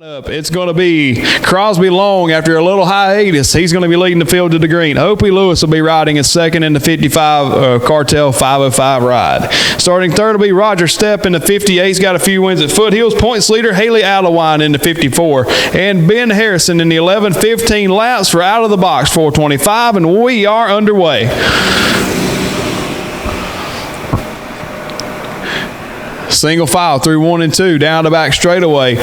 Up, it's going to be Crosby Long after a little hiatus. He's going to be leading the field to the green. Opie Lewis will be riding in second in the 55 Cartel 505 ride. Starting third will be Roger Stepp in the 58. He's got a few wins at Foothills. Points leader Haley Allewine in the 54. And Ben Harrison in the 11-15 laps for Out of the Box 425. And we are underway. Single file through 1 and 2 down the back straightaway.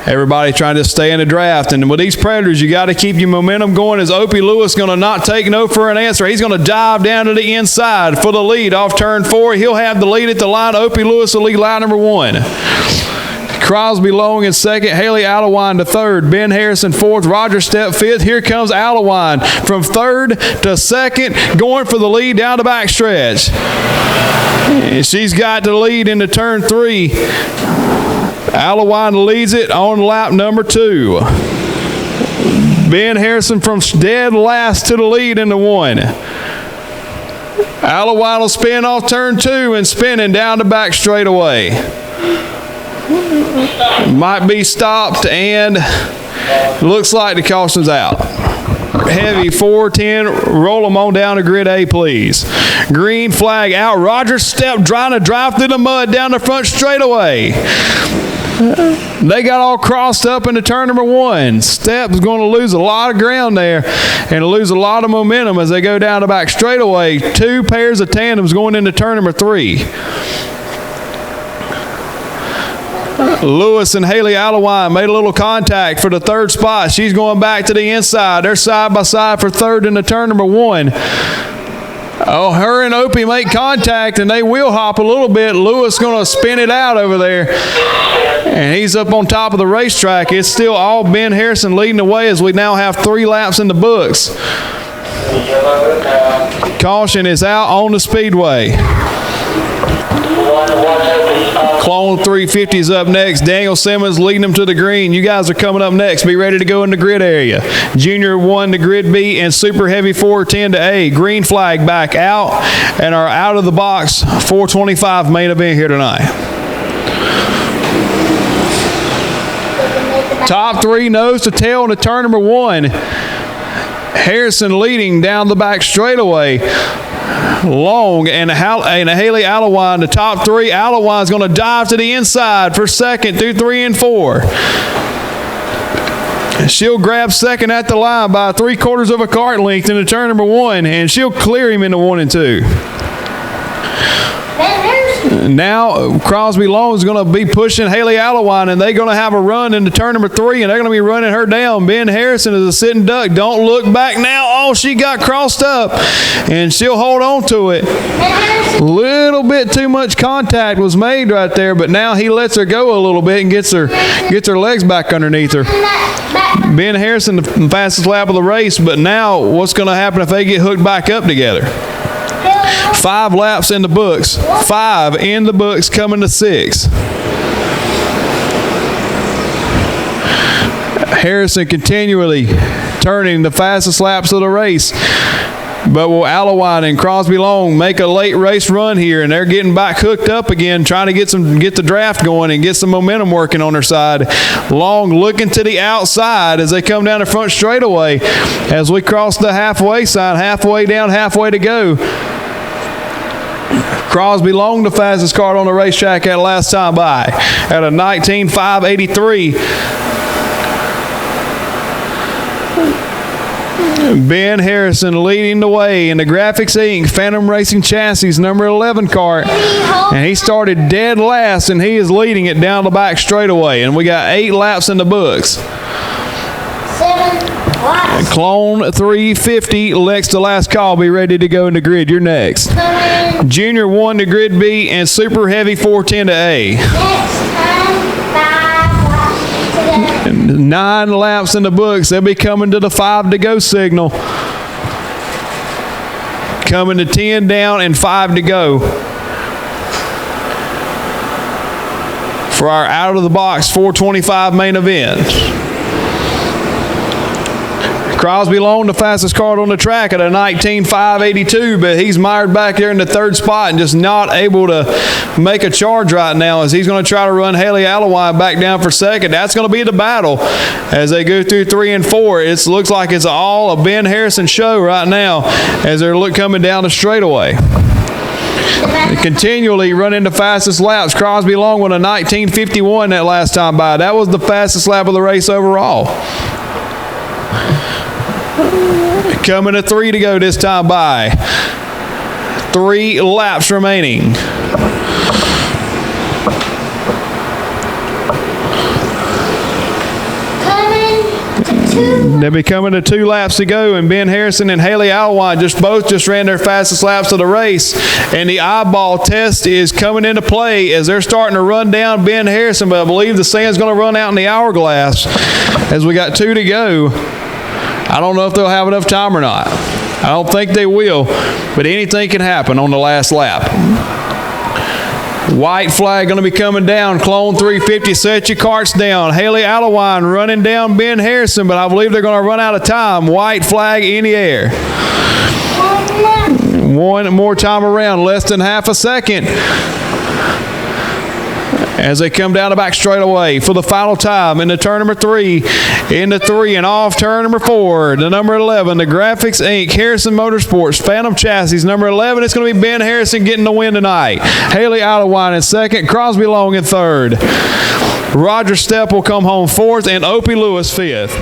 Everybody trying to stay in the draft. And with these Predators, you got to keep your momentum going. Is Opie Lewis going to not take no for an answer? He's going to dive down to the inside for the lead off turn 4. He'll have the lead at the line. Opie Lewis will lead line number 1. Crosby Long in second. Haley Allewine to third. Ben Harrison fourth. Roger Stepp fifth. Here comes Allewine from third to second, going for the lead down the back stretch. And she's got the lead into turn 3. Allewine leads it on lap number 2. Ben Harrison from dead last to the lead into 1. Allewine will spin off turn 2 and spinning down the back straightaway. Might be stopped and looks like the caution's out. Heavy 410, roll them on down to grid A, please. Green flag out. Roger Stepp trying to drive through the mud down the front straightaway. They got all crossed up into turn number 1. Stepp's going to lose a lot of ground there and lose a lot of momentum as they go down the back straightaway. 2 pairs of tandems going into turn number 3. Lewis and Haley Allewine made a little contact for the third spot. She's going back to the inside. They're side by side for third into turn number 1. Oh, her and Opie make contact, and they wheel hop a little bit. Lewis going to spin it out over there, and he's up on top of the racetrack. It's still all Ben Harrison leading the way as we now have 3 laps in the books. Caution is out on the speedway. Clone 350 is up next. Daniel Simmons leading them to the green. You guys are coming up next. Be ready to go in the grid area. Junior 1 to grid B and Super Heavy 410 to A. Green flag back out and our out of the box 425 main event here tonight. Top 3 nose to tail into turn number 1. Harrison leading down the back straightaway. Long and Haley Allewine, the top 3. Allewine's going to dive to the inside for second through 3 and 4. She'll grab second at the line by 3/4 of a cart length into turn number 1, and she'll clear him into 1 and 2. Now Crosby Long is going to be pushing Haley Allewine, and they're going to have a run into turn number 3, and they're going to be running her down. Ben Harrison is a sitting duck. Don't look back now. Oh, she got crossed up, and she'll hold on to it. Little bit too much contact was made right there, but now he lets her go a little bit and gets her legs back underneath her. Ben Harrison, the fastest lap of the race, but now what's going to happen if they get hooked back up together? 5 laps in the books. 5 in the books coming to 6. Harrison continually turning the fastest laps of the race. But will Allewine and Crosby Long make a late race run here, and they're getting back hooked up again, trying to get the draft going and get some momentum working on their side. Long looking to the outside as they come down the front straightaway as we cross the halfway sign, halfway down, halfway to go. Crosby Long, the fastest car on the racetrack at last time by at a 19.583. Ben Harrison leading the way in the Graphics Inc. Phantom Racing Chassis number 11 cart. And he started dead last, and he is leading it down the back straightaway. And we got 8 laps in the books. 7 laps. Clone 350, Lex the last call. Be ready to go in the grid. You're next. Junior 1 to grid B and Super Heavy 410 to A. Next time, 5 laps to go. 9 laps in the books. They'll be coming to the 5 to go signal. Coming to 10 down and 5 to go. For our out of the box 425 main event. Crosby Long, the fastest car on the track at a 19.582, but he's mired back there in the third spot and just not able to make a charge right now as he's going to try to run Haley Allowine back down for second. That's going to be the battle as they go through 3 and 4. It looks like it's all a Ben Harrison show right now as they're coming down the straightaway. They continually running the fastest laps. Crosby Long with a 19.51 that last time by. That was the fastest lap of the race overall. Coming to 3 to go this time by. 3 laps remaining. They'll be coming to 2 laps to go, and Ben Harrison and Haley Allowine both ran their fastest laps of the race. And the eyeball test is coming into play as they're starting to run down Ben Harrison, but I believe the sand's going to run out in the hourglass as we got 2 to go. I don't know if they'll have enough time or not. I don't think they will, but anything can happen on the last lap. White flag going to be coming down. Clone 350, set your carts down. Haley Allowine running down Ben Harrison, but I believe they're going to run out of time. White flag in the air. One more time around, less than half a second. As they come down the back straightaway for the final time into turn number 3, into 3 and off turn number 4, the number 11, the Graphics Inc., Harrison Motorsports, Phantom Chassis, number 11, it's going to be Ben Harrison getting the win tonight. Haley Allowine in second, Crosby Long in third. Roger Stepp will come home fourth, and Opie Lewis fifth.